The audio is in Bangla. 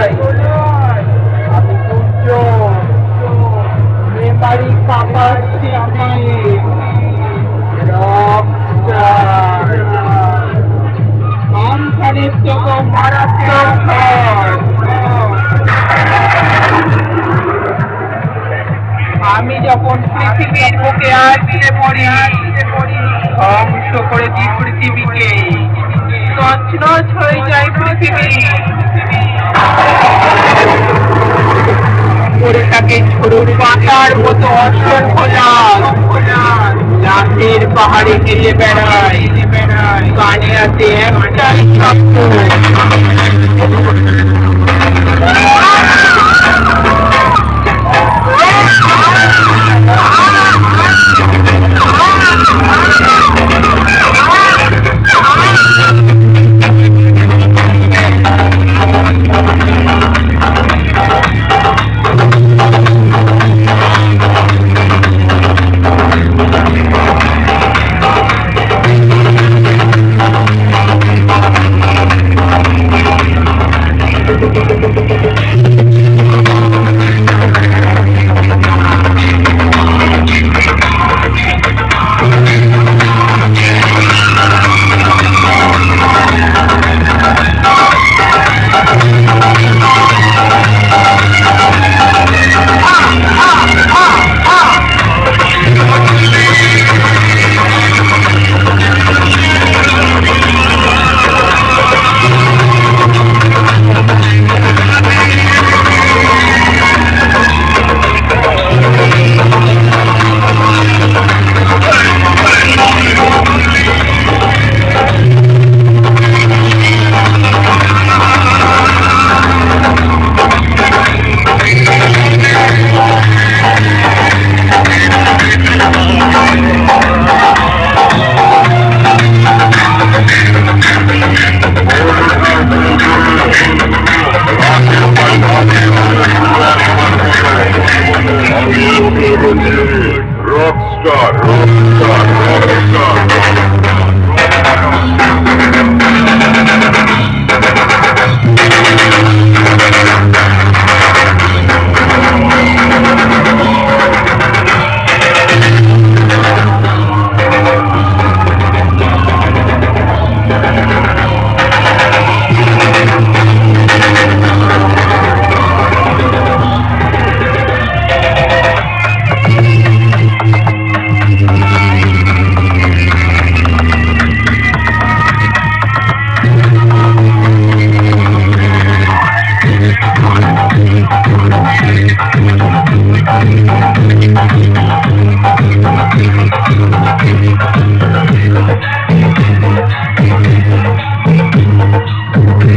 আমি মেমারি কাপার রকস্টার কোম্পানির থেকে মারাত্মক আমি যখন পৃথিবীর বুকে আসতে পড়ি ধ্বংস করে দিই পৃথিবীকে তছনছ হয়ে যায় পৃথিবী পড়ে থাকে ছোট পাতার মতো অসংখ্য লাশের পাহাড়ে হেলে বেড়ায় কানে আছে একটাই শব্দ Rockstar.